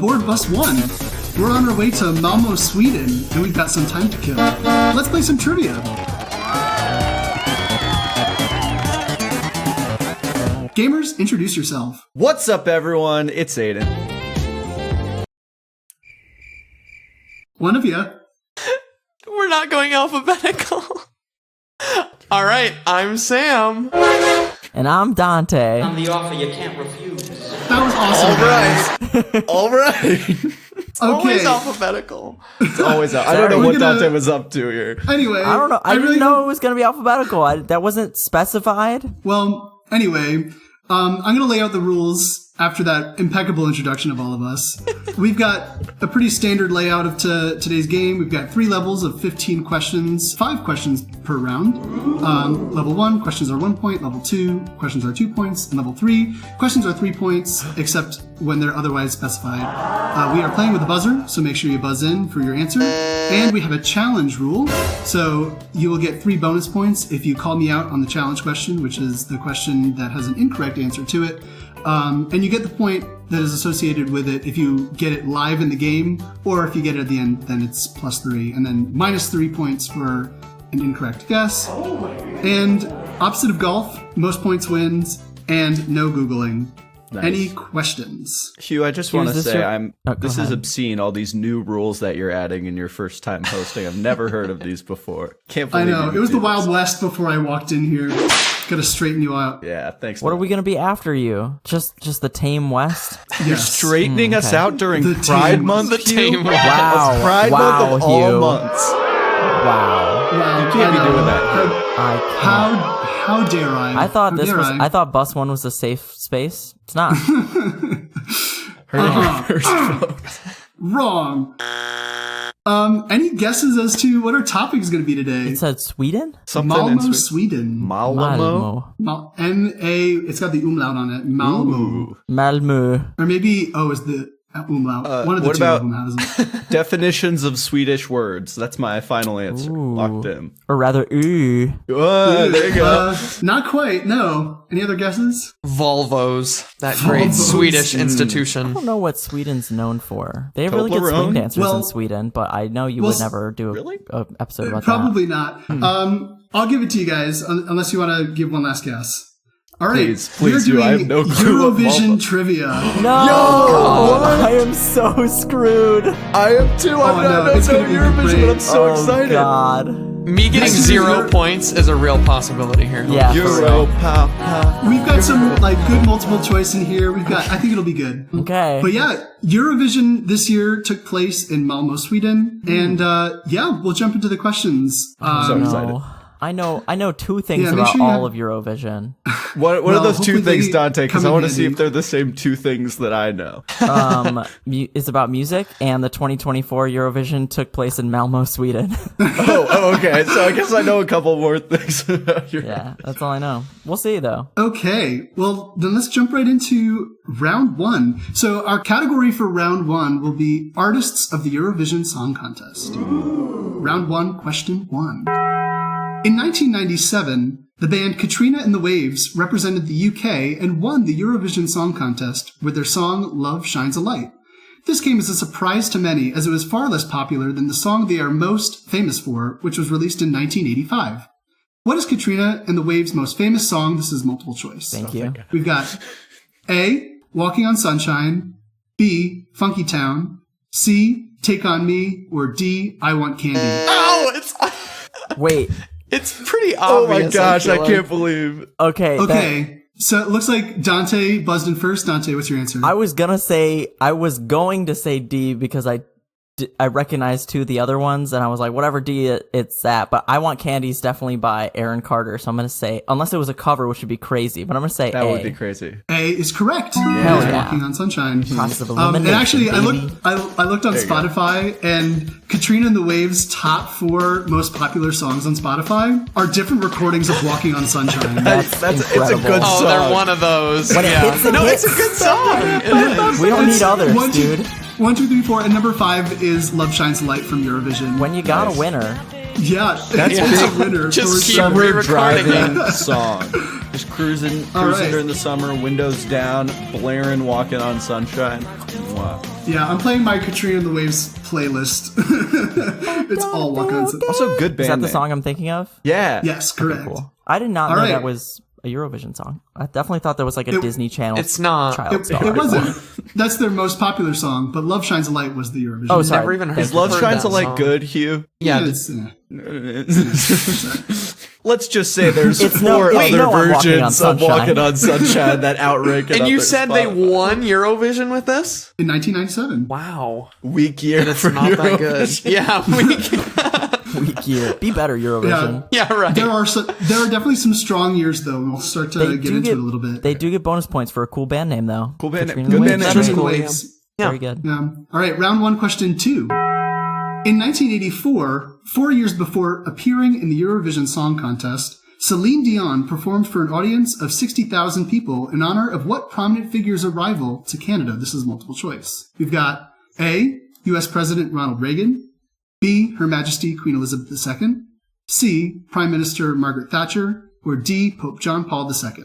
aboard Bus 1. We're on our way to Malmo, Sweden, and we've got some time to kill. Let's play some trivia. Gamers, introduce yourself. What's up, everyone? It's Aiden. One of you. We're not going alphabetical. All right, I'm Sam. And I'm Dante. I'm the offer you can't refuse. That was awesome, guys. All right. It's always alphabetical. It's always I don't know what Dante was up to here. Anyway. I don't know. I didn't know it was going to be alphabetical. That wasn't specified. Well, anyway, I'm going to lay out the rules after that impeccable introduction of all of us. We've got a pretty standard layout of today's game. We've got 3 levels of 15 questions, 5 questions per round. Level 1, questions are 1 point. Level 2, questions are 2 points. And level 3, questions are 3 points, except when they're otherwise specified. We are playing with a buzzer, so make sure you buzz in for your answer. And we have a challenge rule, so you will get 3 bonus points if you call me out on the challenge question, which is the question that has an incorrect answer to it. And you get the point that is associated with it if you get it live in the game, or if you get it at the end, then it's +3, and then -3 points for an incorrect guess. And opposite of golf, most points wins, and no Googling. Nice. Any questions? Hugh, I just want to say this is ahead. obscene, all these new rules that you're adding in your first time hosting. I've never heard of these before. Can't I believe know, you it was do the Wild this. West before I walked in here. Gotta straighten you out. Yeah, thanks. What man. are we going to be after you? Just the tame West? You're Yes. straightening us okay. out during The Pride tame- Month, The Hugh? tame- Wow. It's Pride wow, Month of all Hugh. months. Wow. Wow, You can't be I know. doing that. I can't. How dare I? I thought How dare I thought bus 1 was a safe space. It's not. Heard your first vote. Wrong. Any guesses as to what our topic is going to be today? It said Sweden? Something in Malmo, Sweden. Sweden. Malmo? M-A, it's got the umlaut on it. Malmo. Ooh. Malmö. Or maybe O is the umlaut. One of the what two about- of them has it. Definitions of Swedish words. That's my final answer. Ooh. Locked in. Or rather, ooh. There you go. Not quite, no. Any other guesses? Volvos, that great Volvos. Swedish I institution. don't know what Sweden's known for. They have really good Toblerone? swing dancers Well- in Sweden, but I know you well, would never do really? an episode about Probably not. Hmm. I'll give it to you guys, unless you want to give one last guess. All right, Please, we're Hugh, doing I have no clue what Eurovision Malmo- trivia. that. No! God, I am so screwed. I am too. Oh, no, it's gonna be Eurovision, great. but I'm so oh, excited. God. Me getting This is 0 Euro- points is a real possibility here. Yeah, for Euro, real. pow, pow. We've got some good multiple choice in here. I think it'll be good. Okay. But yeah, Eurovision this year took place in Malmo, Sweden, and we'll jump into the questions. So excited. No. I know 2 things Yeah, make about sure you all have- of Eurovision. What are Well, those 2 hopefully things, they Dante? Because come I in want to see handy. if they're the same 2 things that I know. It's about music, and the 2024 Eurovision took place in Malmo, Sweden. Okay. So I guess I know a couple more things about your. Yeah, that's all I know. We'll see, though. Okay, well, then let's jump right into round 1. So our category for round 1 will be Artists of the Eurovision Song Contest. Round 1, question 1. In 1997, the band Katrina and the Waves represented the UK and won the Eurovision Song Contest with their song Love Shines a Light. This came as a surprise to many, as it was far less popular than the song they are most famous for, which was released in 1985. What is Katrina and the Waves' most famous song? This is multiple choice. Thank you. We've got A, Walking on Sunshine, B, Funky Town, C, Take on Me, or D, I Want Candy. Oh, Wait. it's pretty Oh obvious. my gosh! I feel can't believe. Okay. Okay, so it looks like Dante buzzed in first. Dante, what's your answer? I was going to say D because I recognized 2 of the other ones, and I was like, whatever D, it's that. But I Want Candy's definitely by Aaron Carter, so I'm going to say, unless it was a cover, which would be crazy, but I'm going to say That A. would be crazy. A is correct. It Hell is yeah. Walking on Sunshine. Process of And elimination, actually, I baby. looked on Spotify, and Katrina and the Waves' top 4 most popular songs on Spotify are different recordings of Walking on Sunshine. That's It's a incredible. good Oh, song. they're one of those. When it yeah. hits, it no, hits. it's a good song. It is. We don't need others, One, two- dude. 1, 2, 3, 4, and number 5 is Love Shines a Light from Eurovision. When you got a winner, Yeah, That's it's a big. winner. Just for keep sure. Summer re-recording driving song. Just cruising All right. during the summer, windows down, blaring, walking on sunshine. Wow. Yeah, I'm playing my Katrina and the Waves playlist. It's all Walk On Sunshine. Also, good band Is that the name. song I'm thinking of? Yeah. Yes, correct. Cool. I did not All know right. that was a Eurovision song. I definitely thought that was like a Disney Channel. It's not. Child It star. wasn't. That's their most popular song, but Love Shines a Light was the Eurovision. Oh, sorry. Never even heard. Is Love heard Shines a that Light song. good, Hugh? Yeah. It's, Let's just say there's It's four no- other no, I'm Walking on versions of Sunshine. Walking on Sunshine that outrank it. And on you their said they Spotify. won Eurovision with this? in 1997. Wow. Weak year It's for not that good. Eurovision. Yeah. Weak year. Be better, Eurovision. Yeah, right. There are definitely some strong years though, and we'll start to get into it a little bit. They do get bonus points for a cool band name, though. Cool band name. Katrina Good and the band Waves. name. Katrina and the cool, Waves. Yeah. Very good. All right, round one, question 2. In 1984, 4 years before appearing in the Eurovision Song Contest, Celine Dion performed for an audience of 60,000 people in honor of what prominent figure's arrival to Canada? This is multiple choice. We've got A, U.S. President Ronald Reagan, B, Her Majesty Queen Elizabeth II, C, Prime Minister Margaret Thatcher, or D, Pope John Paul II.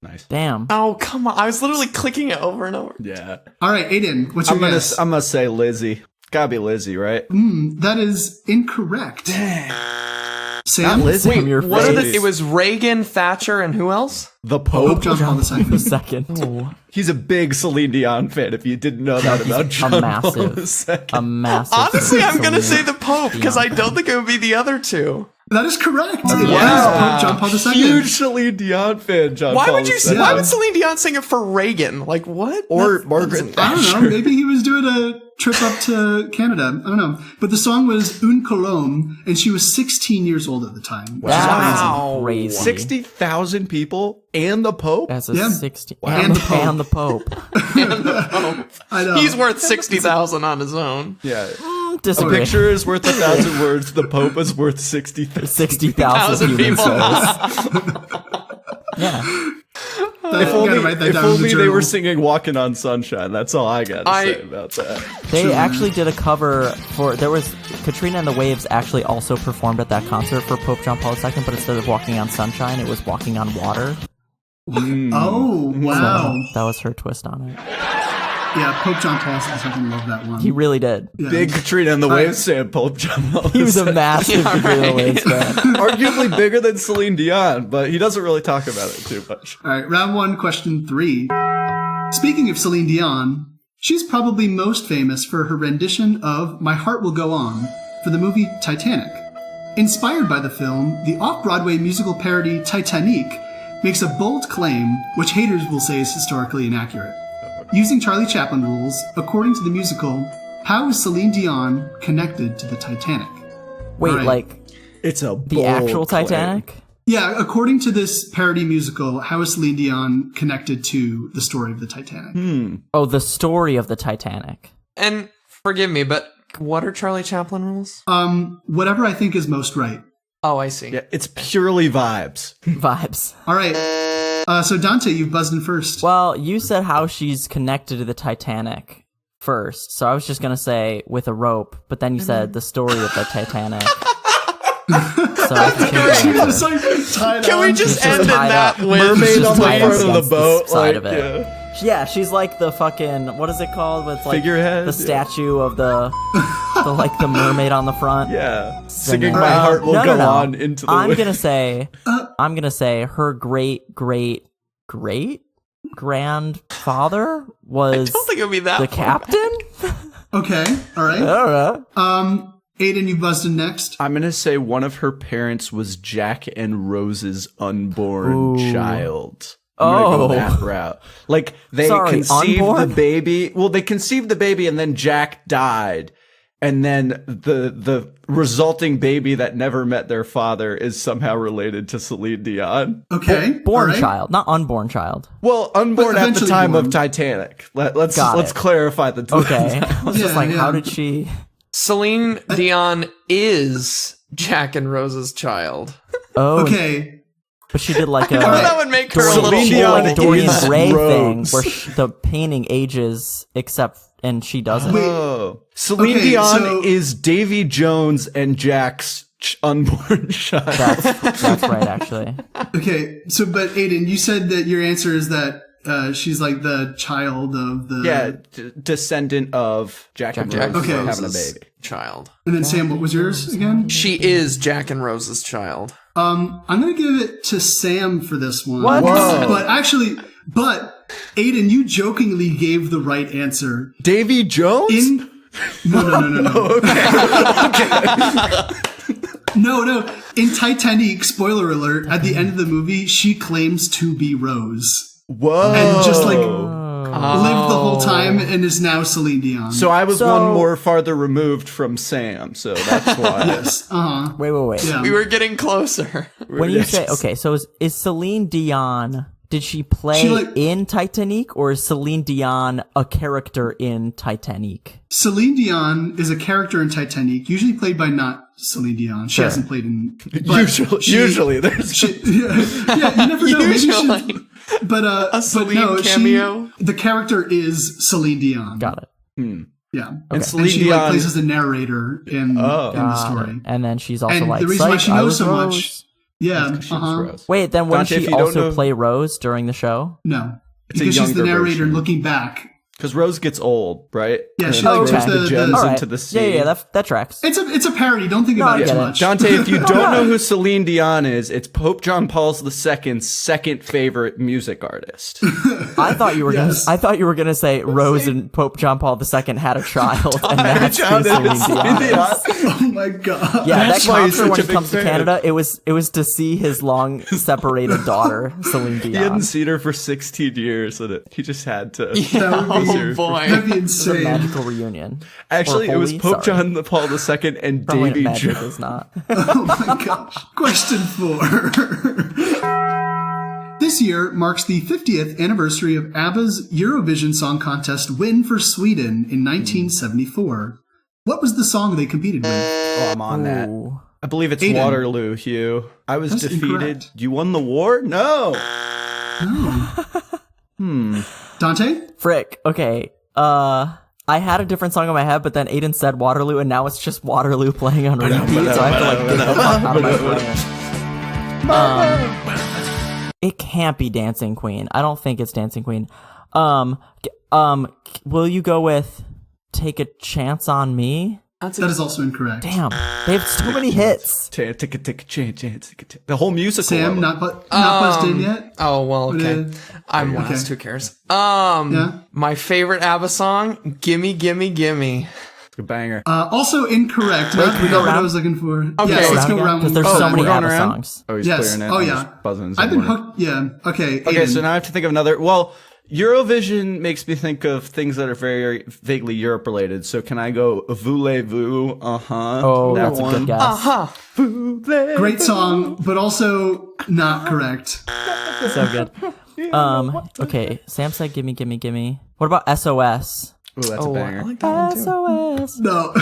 Nice. Damn. Oh, come on. I was literally clicking it over and over. Yeah. All right, Aiden, what's your guess? I'm gonna say Lizzie. Gotta be Lizzie, right? That is incorrect. Sam? Not Lizzie. From your What are the, face. it was Reagan, Thatcher, and who else? The Pope Pope. John Paul II. Second. He's a big Celine Dion fan. If you didn't know that about John a Paul massive, II. a massive. Honestly, I'm going to say Celine the Pope because I Dion. don't think it would be the other two. That is correct. It is Wow. Pope John Paul II. Huge Celine Dion fan, John Why Paul would you? II. Why would Celine Dion sing it for Reagan? Like what? Or Margaret I Thatcher. don't know. Maybe he was doing a trip up to Canada. I don't know. But the song was Un Colombe, and she was 16 years old at the time. Wow. Crazy. 60,000 people and the Pope? As a Yeah. 60. And the Pope. And the Pope. I know. He's worth 60,000 on his own. Yeah. A Disagree. picture is worth 1,000 words. The Pope is worth 60,000. 60,000 1,000 human people. souls. Yeah. If only, write that if down in the only they journal. were singing Walking on Sunshine. That's all I got to say about that. They actually did a cover for, there was, Katrina and the Waves actually also performed at that concert for Pope John Paul II, but instead of Walking on Sunshine, it was Walking on Water. Oh, wow. That was her twist on it. Yeah, Pope John Paul II. I fucking love that one. He really did. Yeah. Big Katrina and the Waves fan, Pope John Paul He was a II. massive Katrina Waves fan. Arguably bigger than Celine Dion, but he doesn't really talk about it too much. All right, round one, question 3. Speaking of Celine Dion, she's probably most famous for her rendition of My Heart Will Go On for the movie Titanic. Inspired by the film, the off-Broadway musical parody Titanic makes a bold claim, which haters will say is historically inaccurate. Using Charlie Chaplin rules, according to the musical, how is Celine Dion connected to the Titanic? Wait, All right. like It's a the actual Titanic? Yeah, according to this parody musical, how is Celine Dion connected to the story of the Titanic? Oh, the story of the Titanic. And forgive me, but what are Charlie Chaplin rules? Whatever I think is most right. Oh, I see. Yeah, it's purely vibes. Vibes. All right. So Dante, you buzzed in first. Well, you said how she's connected to the Titanic first, so I was just gonna say with a rope, but then you said the story of the Titanic. So I can change that. Just like tied Can we on. just Just end in tied that up. with Mermaid just on the tied front up of the against the boat. side Like, of it. yeah. Yeah, she's like the fucking, what is it called? With like Figurehead, the statue of the like the mermaid on the front. Yeah. Singing Singing. My Heart Will No, Go no. On into the I'm wind. gonna say her great grandfather was I don't think it would be that the far. captain. Okay. All I right. don't know. Aiden, you buzzed in next. I'm going to say one of her parents was Jack and Rose's unborn child. I'm gonna go that route. Like, they Sorry, conceived unborn? the baby. Well, they conceived the baby and then Jack died. And then the resulting baby that never met their father is somehow related to Celine Dion. Okay. Born all right. child, not unborn child. Well, unborn But at the eventually time born. of Titanic. Let's Got it. clarify the Okay. I was just Yeah, like, yeah. how did she? Celine Dion is Jack and Rose's child. Oh, Okay. but she did like a That would make her a little Celine she did Dion like a Dorian is Gray thing Rose. where the painting ages and she doesn't. Oh. Celine Okay, Dion so- is Davy Jones and Jack's unborn child. That's right, actually. Okay, so but Aiden, you said that your answer is that she's like the child of the Descendant of Jack and Rose Okay. having a baby. Child. And then Sam, what was yours again? She is Jack and Rose's child. I'm gonna give it to Sam for this one. What? Whoa. But Aiden, you jokingly gave the right answer. Davy Jones? No. No. In Titanic, spoiler alert, at the end of the movie, she claims to be Rose. Whoa. And just like lived the whole time and is now Celine Dion. So I was one more farther removed from Sam, so that's why. Yes. Wait. Yeah. We were getting closer. When you say, okay, so is Celine Dion, did she play in Titanic, or is Celine Dion a character in Titanic? Celine Dion is a character in Titanic, usually played by not Celine Dion. She hasn't played in... Usually there's... Yeah, you never know. Usually. Maybe she... But Celine cameo? The character is Celine Dion. Got it. Yeah. And Celine and she Dion plays as the narrator in the story. And then she's also And the reason why she "Psych, I knows was so Rose." much... Yeah, Rose. Wait, then wouldn't Dante, if she you don't also know- play Rose during the show? No. It's a Because she's the younger narrator version. looking back. Because Rose gets old, right? Yeah, And she then like throws took the the gems All right. into the sea. Yeah, that tracks. It's a parody. Don't think No, about I it get too it. much. Dante, if you don't know who Celine Dion is, it's Pope John Paul II's second favorite music artist. I thought you were Yes. gonna say Rose and Pope John Paul II had a child, and that's who child Celine is Dion is. Oh my god. Yeah, That's that why he's concert when such a he comes big to fan. Canada, it was to see his long separated daughter, Celine He Dion. hadn't seen her for 16 years, and he just had to. That would be, Oh boy. that'd be It's a insane. magical reunion. Actually, Or it was holy? Pope Sorry. John Paul II and Probably Davy magic Jones. is not. Oh my gosh. Question 4. This year marks the 50th anniversary of ABBA's Eurovision Song Contest win for Sweden in 1974. What was the song they competed with? Oh, I'm on that. Ooh. I believe it's Aiden. Waterloo, Hugh. I was That's defeated. incorrect. You won the war? No. Dante? Frick. Okay. I had a different song in my head, but then Aiden said Waterloo, and now it's just Waterloo playing on repeat, so I have to like get the fuck out of my brain. It can't be Dancing Queen. I don't think it's Dancing Queen. Will you go with Take a Chance on Me? That is also incorrect. Damn, they have too many hits. The whole musical. Sam, not buzzed in yet? Oh, well, okay. But, I'm okay. last. Who cares? Yeah. My favorite ABBA song, Gimme, Gimme, Gimme. It's a banger. Also incorrect. Wait, Not can we not go what I around? was looking for. Okay. Yes, let's go around. Because there's one so more many time. going ABBA around? songs. Oh, he's Yes. clearing it. Oh, I'm yeah. just buzzing I've been somewhere. hooked. Yeah. Okay. Okay, Aiden. so now I have to think of another. Well, Eurovision makes me think of things that are very vaguely Europe related. So can I go voulez-vous? Oh, That that's a one. good guess. Voulez-vous. Great song, but also not correct. So good. Okay, Sam said Gimme, Gimme, Gimme. What about SOS? Ooh, that's a I banger. like that one too. SOS. No.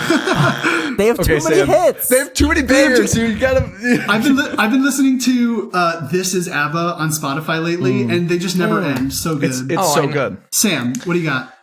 They have too many Sam. hits. They have too many bangers. You gotta. I've been listening to This Is ABBA on Spotify lately, and they just never end. So good. It's Oh, I so know. good. Sam, what do you got?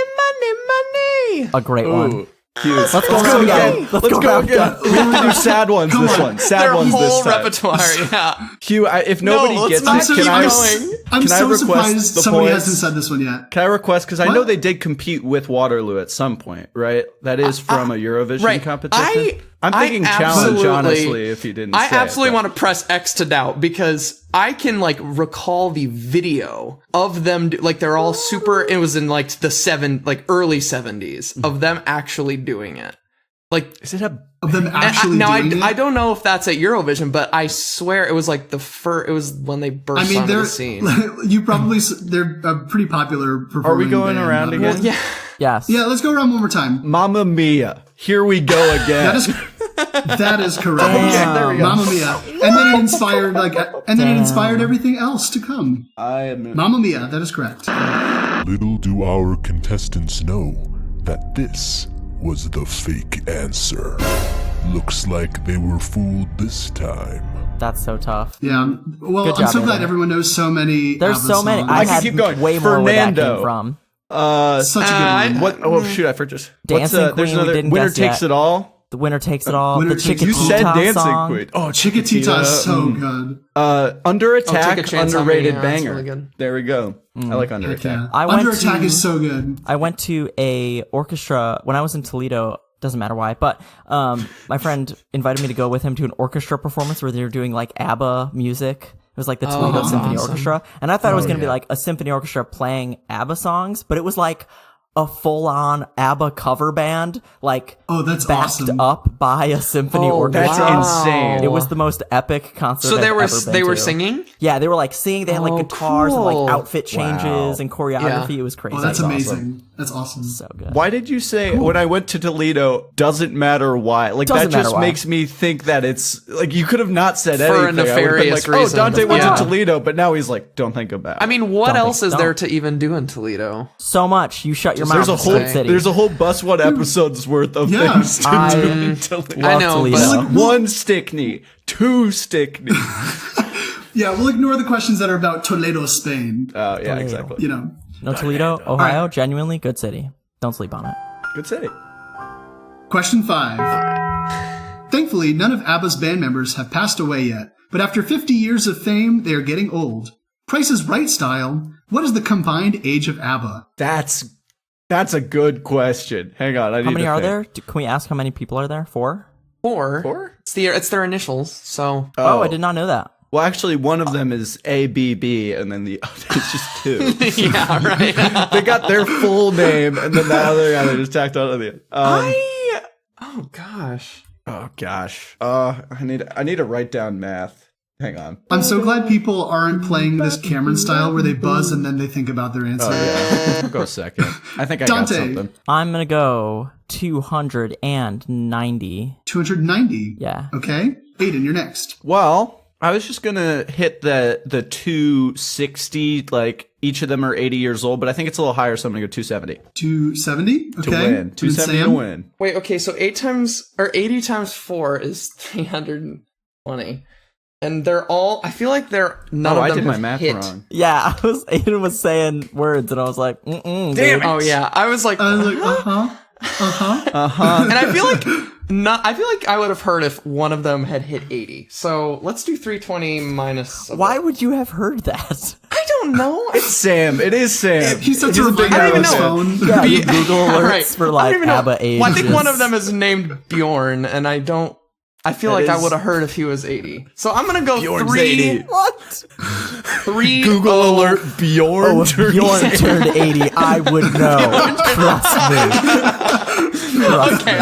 Money. A great one. Ooh, cute. Let's go Let's round again. again. Let's go again. We have to do sad ones this one. Sad Their ones whole this time. repertoire, yeah. Hugh, if nobody let's gets not it, keep can I? going. I'm Can I so request surprised the somebody points? hasn't said this one yet. Can I request? Because I know What? they did compete with Waterloo at some point, right? That is from a Eurovision right. competition. I'm thinking challenge, absolutely- honestly, if you didn't I say absolutely it, want to press X to doubt because I can like recall the video of them like they're all super. It was in like the early 70s of them actually doing it. Like Is it a Of them actually now doing it. I don't know if that's at Eurovision, but I swear it was like the first. It was when they burst I mean, onto they're the scene. you probably they're a pretty popular. Are we going band, around by the again? way. Yeah. Yes. Yeah, let's go around one more time. Mamma Mia? Here we go again. That is correct. there we go. Mamma Mia, and then it inspired everything else to come. I am. Mamma Mia, that is correct. Little do our contestants know that this was the fake answer. Looks like they were fooled this time. That's so tough. Yeah. Well, Good I'm job, so glad Andy. everyone knows so many. There's ABBA so many. songs. I can had keep going. way more where that Fernando. came from. Such a good one. What? Oh shoot! I forgot. Dancing There's Queen, we another. didn't Winner guess Takes yet. It All. The winner takes it all. Winner The takes it You all. said Chiquitita Dancing song. Queen. Oh, Chiquitita is so good. Under Attack, Take a Chance on Me, underrated yeah, that's banger. really good. There we go. I like Under Heck Attack. yeah. I went Under Attack to- is so good. I went to a orchestra when I was in Toledo. Doesn't matter why, but my friend invited me to go with him to an orchestra performance where they were doing like ABBA music. It was like the Toledo Symphony awesome. Orchestra, and I thought it was going to be like a symphony orchestra playing ABBA songs, but it was like a full-on ABBA cover band, like That's backed awesome. up by a symphony Oh, orchestra. That's insane. It was the most epic concert. So I've they were ever been they were to. singing? Yeah, they were like singing. They had like Oh, guitars and cool. like outfit changes and choreography. Yeah. It was crazy. Oh, that's It was amazing. That's awesome. So good. Why did you say when I went to Toledo, doesn't matter why? Like, Doesn't that just matter why. makes me think that it's, like, you could have not said For a anything. I would've been nefarious like, reason. oh, Dante went Yeah. to Toledo, but now he's like, don't think about it. I mean, what Don't else think- is there don't. to even do in Toledo? So much. You shut your mouth. there's a It's whole Good City. there's a whole Bus One episode's worth of Yeah. things to I do in Toledo. I love know, Toledo. but- One Stickney, two Stickney. Yeah, we'll ignore the questions that are about Toledo, Spain. Oh, yeah, Toledo. exactly. You know. No, Toledo, Ohio, right. genuinely good city. Don't sleep on it. Good city. Question 5. Thankfully, none of ABBA's band members have passed away yet, but after 50 years of fame, they are getting old. Price is Right style, what is the combined age of ABBA? That's a good question. Hang on, I need How many to are think. there? Can we ask how many people are there? 4? Four? It's their initials, so Oh, I did not know that. Well, actually, one of them is ABB, and then the other is just 2. yeah, right. They got their full name, and then the other guy they just tacked on at the end. Oh gosh. Oh gosh. I need to write down math. Hang on. I'm so glad people aren't playing this Cameron style where they buzz and then they think about their answer. Yeah, I'll go second. I think I Dante. got something. I'm going to go 290. 290. Yeah. Okay. Aiden, you're next. Well, I was just gonna hit the 260. Like each of them are 80 years old, but I think it's a little higher, so I'm gonna go 270 270. Okay. to win. And 270 to Sam? win. Wait, okay, so 80 times 4 is 320. And they're all I feel like none of I them did my have math hit. wrong. Yeah, Aiden was saying words, and I was like, Damn dude. it. Oh yeah. I was like, I was like, and I feel like I would have heard if one of them had hit 80. So let's do 320 minus. Why would you have heard that? I don't know. It's Sam. It is Sam. He sets He's a a big reminder I on don't his even phone. Yeah, Be- Google All alerts right. for I like don't even know. ABBA age. Well, I think one of them is named Bjorn, and I feel like I is- would have heard if he was 80. So I'm gonna go Bjorn's 3. 80. What? 3. Google alert. Bjorn. Oh, if Bjorn turned 80, I would know. Trust me. Okay,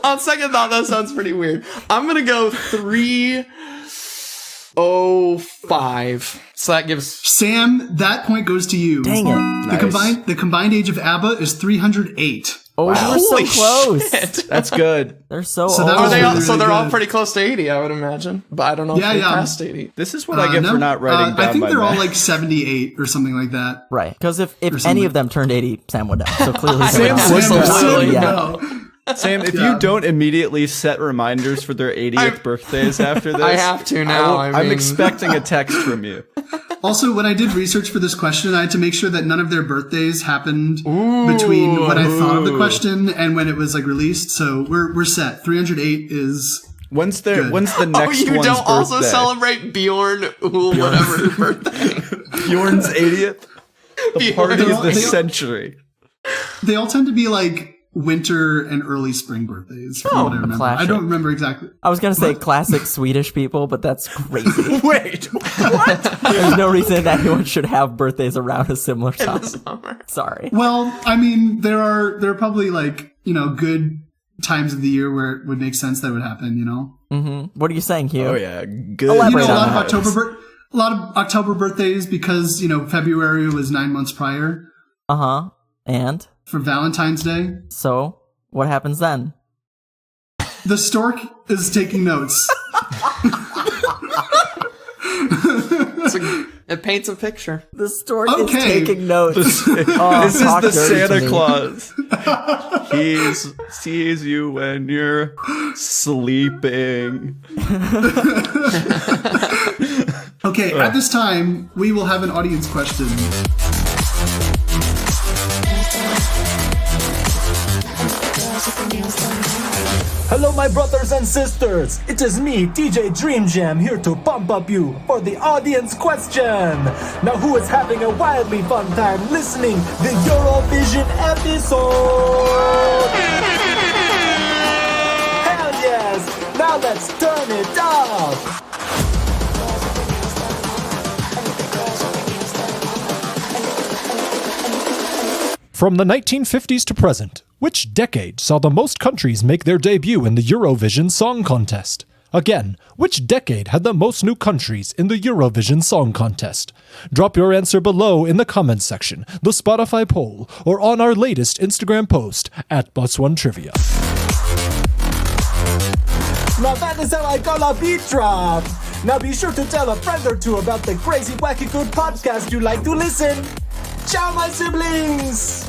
on second thought, that sounds pretty weird. I'm gonna go 305. So that gives. Sam, that point goes to you. Dang it. The combined age of ABBA is 308. Oh, you were Holy so close. shit. That's good. They're so, So old. that was Are they all, really, so really they're all good. pretty close to 80, I would imagine. But I don't know Yeah, if they yeah. passed 80. This is what I get No, for not writing down I think my they're all math. like 78 or something like that. Right. Because if something. any of them turned 80, Sam would know. So clearly Sam someone else. would know. Sam, Yeah. no. Sam, if Yeah. you don't immediately set reminders for their 80th birthdays after this, I have to now, I I'm mean- expecting a text from you. Also, when I did research for this question, I had to make sure that none of their birthdays happened between when I thought of the question and when it was like released. So we're set. 308 is When's Good. the Oh, next you one's don't also birthday? celebrate Bjorn, whatever his birthday. Bjorn's 80th? The party of the They all- century. they all tend to be like winter and early spring birthdays. From what I remember. classic. I don't remember exactly. I was going to say classic Swedish people, but that's crazy. Wait, There's no reason that anyone should have birthdays around a similar time. Summer. Sorry. Well, I mean, there are probably like good times of the year where it would make sense that would happen. What are you saying, Hugh? oh yeah, good. Elaborate A on lot of that. October birthdays because February was 9 months prior Uh-huh. And? for Valentine's Day. So, what happens then? The stork is taking notes. It paints a picture. The stork Okay. is taking notes. This is talk the dirty to Santa me. Claus. He sees you when you're sleeping. Okay, at this time, we will have an audience question. Hello, my brothers and sisters. It is me, DJ Dream Jam, here to pump up you for the audience question. Now, who is having a wildly fun time listening the Eurovision episode? Hell yes! Now let's turn it up. From the 1950s to present, which decade saw the most countries make their debut in the Eurovision Song Contest? Again, which decade had the most new countries in the Eurovision Song Contest? Drop your answer below in the comments section, the Spotify poll, or on our latest Instagram post at @BusOneTrivia. Now that is how I call a beat drop. Now be sure to tell a friend or two about the crazy, wacky, good podcast you like to listen. Ciao, my siblings!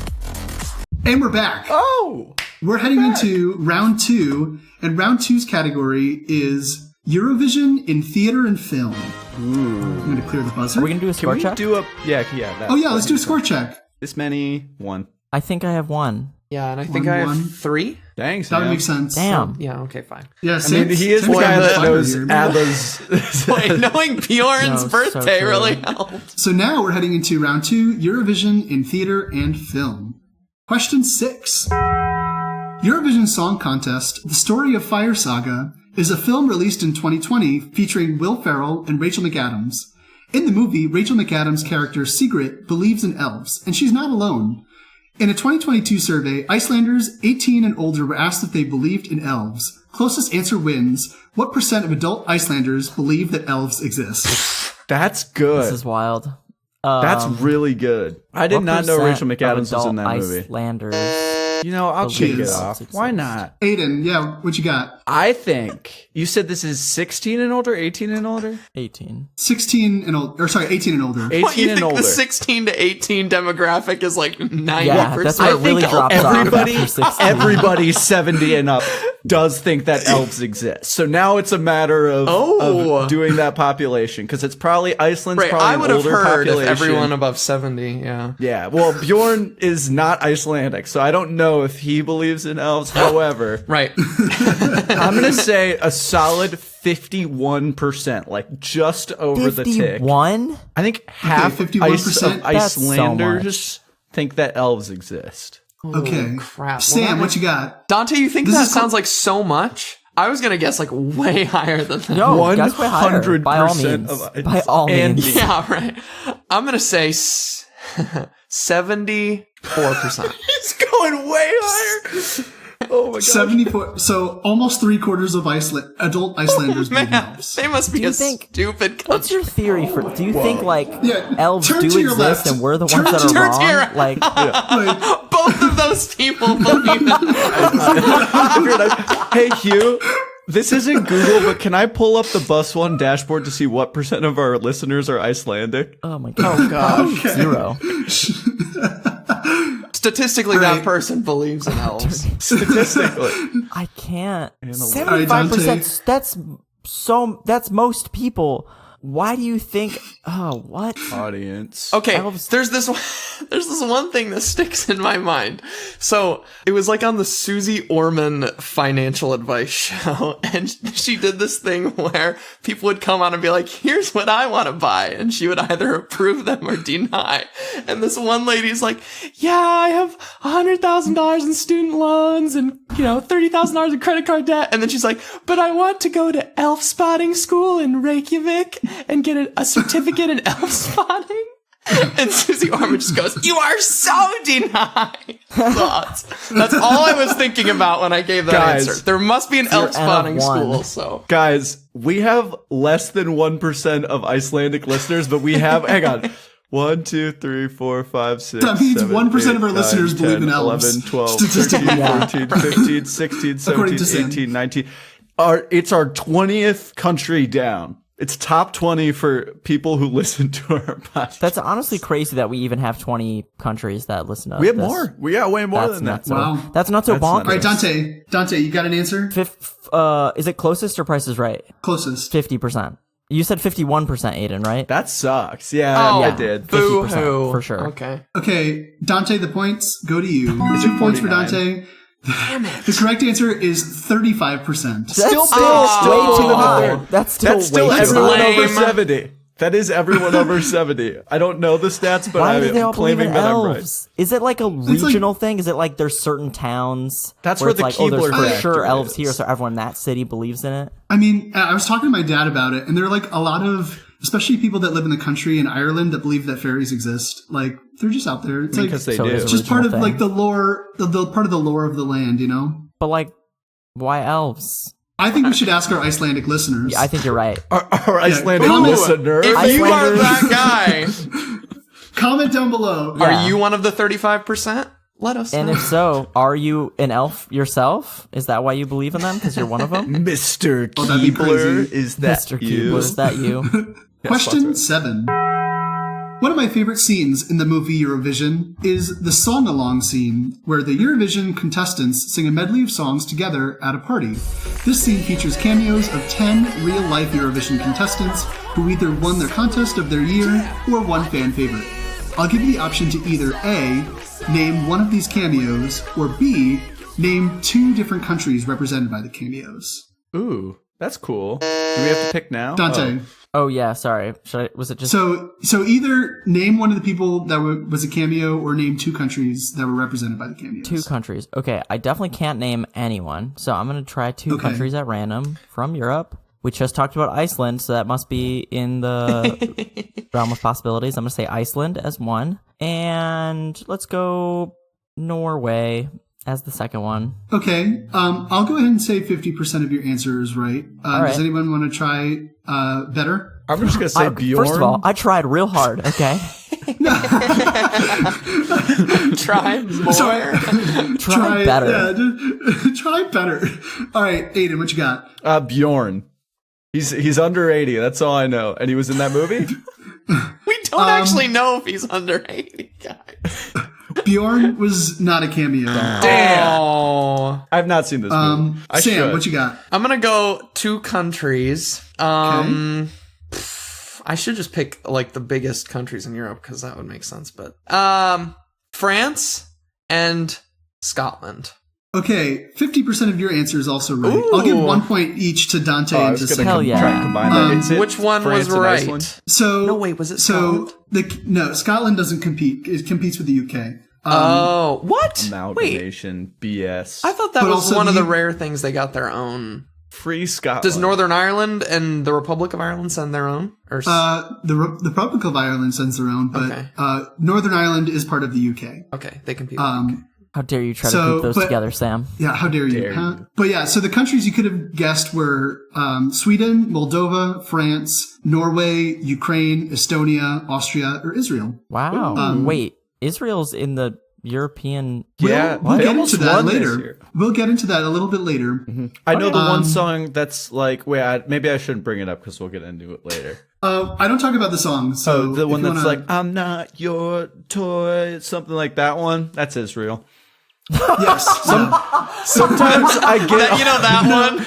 And we're back. Oh! We're heading into round 2, and round 2's category is Eurovision in theater and film. I'm going to clear the buzzer. Are we going to do a Can score we check? do a... Yeah, that. Oh yeah, let's do a score check. This many, 1. I think I have one. Yeah, and I think 1-1. I have 3. Dang, That would Sam. make sense. Damn. Yeah, okay, fine. Yeah, I mean, he is the guy that knows ABBA's... Wait, knowing Bjorn's No, so birthday true. really helped. So now we're heading into round 2, Eurovision in theater and film. Question 6. Eurovision Song Contest, The Story of Fire Saga, is a film released in 2020 featuring Will Ferrell and Rachel McAdams. In the movie, Rachel McAdams' character Sigrid believes in elves, and she's not alone. In a 2022 survey, Icelanders 18 and older were asked if they believed in elves. Closest answer wins. What % of adult Icelanders believe that elves exist? That's good. This is wild. That's really good. I did What not know percent Rachel McAdams of was in that adult movie. Icelanders. You know, I'll She kick it is. off. Why not? Aiden, yeah, what you got? I think you said this is 16 and older, 18 and older? 18. 16 and older, or sorry, 18 and older. 18 What, you and think older. the 16 to 18 demographic is like 90%? Yeah, that's where it really drops everybody, off after 16. everybody 70 and up does think that elves exist. So now it's a matter of doing that population, because it's probably Iceland's Right, probably I an would have older heard if population. everyone above 70, yeah. Yeah, well, Bjorn is not Icelandic, so I don't know if he believes in elves. However, Right. I'm going to say a solid 51%, like just over the tick. 51? I think half 51%? of That's so Icelanders think that elves exist. Okay. Crap. Well, Sam, that what you got? Dante, you think This that is sounds like so much? I was gonna guess like way higher than that. No, that's way higher. 100% By all means. of- By all and means. Yeah, right. I'm gonna say 74%. It's going way higher. Oh my god. 74. So almost 3/4 of adult Icelanders believe in Man, elves. they must be Do you a think- stupid country. What's your theory for? Do you think like Yeah, elves turn do to your exist left. and we're the Turn ones that to are your wrong? left. Like, Like, Both of those people believe in Hey Hugh, this isn't Google, but can I pull up the Bus One dashboard to see what % of our listeners are Icelandic? oh my god, okay. 0. Statistically, Right. that person believes in elves. Statistically. I can't. All right, 75%. That's most people. Why do you think? Oh, what? Audience. Okay, Elves. there's this one thing that sticks in my mind. So it was like on the Susie Orman financial advice show, and she did this thing where people would come on and be like, "Here's what I want to buy," and she would either approve them or deny. And this one lady's like, "Yeah, I have $100,000 in student loans and $30,000 in credit card debt," and then she's like, "But I want to go to elf spotting school in Reykjavik and get a certificate in elf spotting." And Susie Orman just goes, "You are so denied." That's all I was thinking about when I gave that Guys, answer. There must be an elf spotting N of 1. school, so. Guys, we have less than 1% of Icelandic listeners, but we have, hang on. 1, 2, 3, 4, 5, 6. That means 7, 1% of our 8, listeners 9, believe 10, in elves. 11, 12, Statistically. 13, Yeah. 14, 15, 16, According 17, to Sam. 18, 19. It's our 20th country down. It's top 20 for people who listen to our podcast. That's honestly crazy that we even have 20 countries that listen to We have this. more. We got way more That's than that. not so. Wow. That's not so That's not all right, bonkers. Dante, you got an answer? Is it closest or Price is Right? Closest. 50%. You said 51%, Aiden, right? That sucks. Yeah, Oh, I did. Boo 50% hoo. for sure. Okay. Okay, Dante, the points go to you. 2 points for 49. Dante, Damn it. The correct answer is 35%. That's still still way too more than high. a third. That's still That's still way too everyone high. over lame. 70. That is everyone over 70. I don't know the stats, but Why do they all I'm believe in claiming that I'm right. elves? Is it like a regional thing? Is it like there's certain towns That's where where it's the like, oh, there's Keebler for factor sure elves is. here, so everyone in that city believes in it? I mean, I was talking to my dad about it, and there are like a lot of, especially people that live in the country in Ireland that believe that fairies exist. Like, they're just out there. It's like, Because they So do. there's it's just part of original like thing. the lore, the part of the lore of the land, you know? But like, why elves? I think we should ask our Icelandic listeners. I think you're right. Our Icelandic Ooh, listener. If you are Icelanders. that guy, Comment down below. Yeah. are you one of the 35%? Let us And know. if so, are you an elf yourself? Is that why you believe in them? Because you're one of them? Mr. Oh, that'd be Keebler, crazy. is that Mr. you? Keebler, is that you? Question 7. One of my favorite scenes in the movie Eurovision is the song-along scene, where the Eurovision contestants sing a medley of songs together at a party. This scene features cameos of 10 real-life Eurovision contestants who either won their contest of their year or one fan favorite. I'll give you the option to either A, name one of these cameos, or B, name 2 different countries represented by the cameos. Ooh, that's cool. Do we have to pick now? Dante. Oh yeah, sorry. Was it just So either name one of the people that was a cameo, or name 2 countries that were represented by the cameos. 2 countries? Okay, I definitely can't name anyone, so I'm gonna try 2 Okay. countries at random from Europe. We just talked about Iceland, so that must be in the realm of possibilities. I'm gonna say Iceland as one, and let's go Norway as the second one. Okay, I'll go ahead and say 50% of your answer is right. All right. Does anyone want to try better? I'm just going to say Bjorn. First of all, I tried real hard. Okay, Try more. try better. Yeah, try better. All right, Aiden, what you got? Bjorn. He's under 80. That's all I know. And he was in that movie? We don't actually know if he's under 80, guys. Bjorn was not a cameo. Damn. Oh. I've not seen this movie. I Sam, should. what you got? I'm gonna go 2 countries. I should just pick like the biggest countries in Europe because that would make sense. But France and Scotland. Okay, 50% of your answer is also right. I'll give 1 point each to Dante I and was to going Sam. Hell to yeah. try and combine that. Is it Which one France was and right? Iceland? So No, wait, was it so Scotland? no, Scotland doesn't compete. It competes with the UK. Oh, what? Wait, Amalgamation, BS. I thought that But was also one of the the- rare things they got their own. Free Scotland. Does Northern Ireland and the Republic of Ireland send their own? Or The Republic of Ireland sends their own, but Okay. Northern Ireland is part of the UK. okay, they compete. With the UK. How dare you try to So, group those but- together, Sam? Yeah, how dare you? Huh? But yeah, so the countries you could have guessed were Sweden, Moldova, France, Norway, Ukraine, Estonia, Austria, or Israel. Wow. Wait, Israel's in the European. Yeah, We'll they get almost into that won this later. year. We'll get into that a little bit later. I know the one song that's like, maybe I shouldn't bring it up because we'll get into it later. I don't talk about the song. So The one if you that's wanna- like, I'm not your toy, something like that one. That's Israel. yes. Sometimes I get you know that one?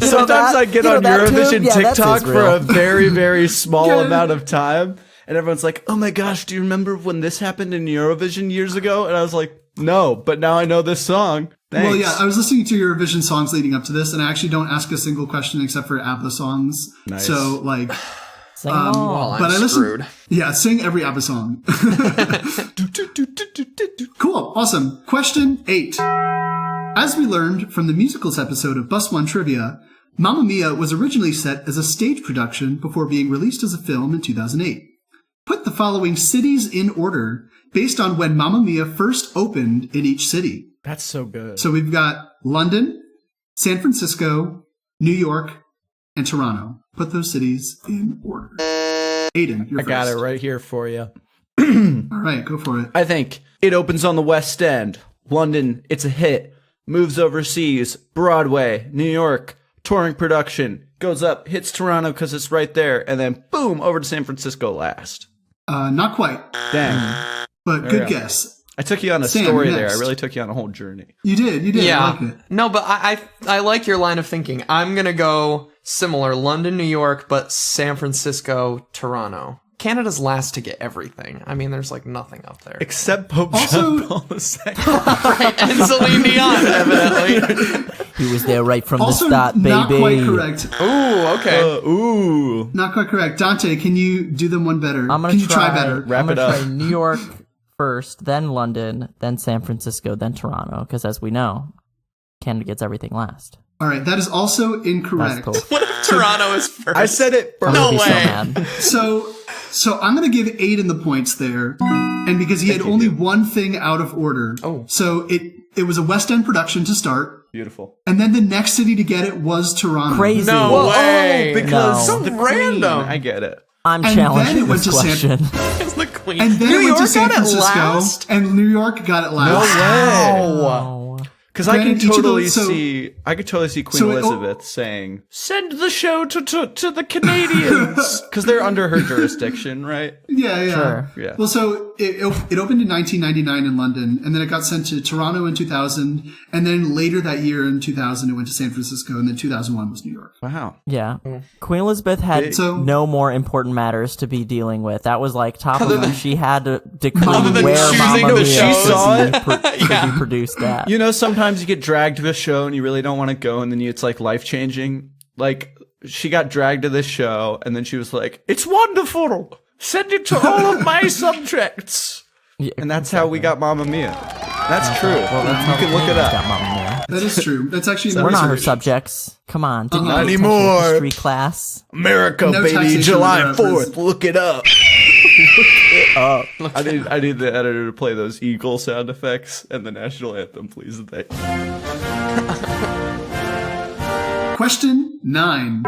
sometimes that- I get you know on that Eurovision tune? Yeah, that's TikTok for Israel. a very, very small Yeah. amount of time. And everyone's like, oh my gosh, do you remember when this happened in Eurovision years ago? And I was like, no, but now I know this song. Thanks. Well, yeah, I was listening to Eurovision songs leading up to this, and I actually don't ask a single question except for ABBA songs. Nice. So, like, Sing along. Well, I'm but I listen. screwed. Yeah, sing every ABBA song. Cool, awesome. Question 8. As we learned from the musicals episode of Bus One Trivia, Mamma Mia was originally set as a stage production before being released as a film in 2008. Put the following cities in order based on when Mamma Mia first opened in each city. That's so good. So we've got London, San Francisco, New York, and Toronto. Put those cities in order. Aiden, you're I first. got it right here for you. All right, go for it. I think it opens on the West End. London, it's a hit. Moves overseas. Broadway, New York, touring production. Goes up, hits Toronto because it's right there, and then boom, over to San Francisco last. Not quite, Dang. but good guess. I took you on a Sam, story you're there. I next. really took you on a whole journey. You did. I Yeah. like it. No, but I like your line of thinking. I'm going to go similar. London, New York, but San Francisco, Toronto. Canada's last to get everything. I mean, there's like nothing up there. Except Pope Also- John Paul II. Right, and Celine Dion, evidently. He was there right from Also, the start, baby. not quite correct. Ooh, okay. Ooh. Not quite correct. Dante, can you do them one better? I'm gonna Can you try better? Wrap I'm it gonna up. try New York first, then London, then San Francisco, then Toronto. Because as we know, Canada gets everything last. All right, that is also incorrect. That's cool. What if Toronto is first? I said it I'm first. No gonna be so way. mad. So I'm going to give Aiden the points there. And because he had only one thing out of order. Oh. So it was a West End production to start. Beautiful. And then the next city to get it was Toronto. Crazy. No Whoa, way. because No. the So Queen. random. I get it. I'm And then challenging it went this to San- question. It's the Queen. And then New it went York to San got it Francisco. last? And New York got it last. Wow. Because I can Granted, each of totally those- so- see, I could totally see Queen so it- Elizabeth saying, "Send the show to the Canadians," because they're under her jurisdiction, right? Yeah. Sure. Yeah. Well, so it opened in 1999 in London, and then it got sent to Toronto in 2000, and then later that year in 2000 it went to San Francisco, and then 2001 was New York. Wow. Yeah. Queen Elizabeth had So- no more important matters to be dealing with. That was like top of her. She had to decree Other than where choosing Mamma the Mia shows. could saw be could be produced at. You know, sometimes you get dragged to a show and you really don't want to go, and then it's like life changing. Like, she got dragged to this show, and then she was like, "It's wonderful. Send it to all of my subjects." Yeah, And that's how we got Mamma Mia. That's true. Well, that's how You can look it got up. Mamma Mia. That is true. That's actually in the We're not her research. subjects. Come on, didn't you Not pay anymore. attention to history class? America, No baby, taxation July without 4th. risk. Look it up. I need the editor to play those eagle sound effects and the national anthem, please. And thank you. Question 9.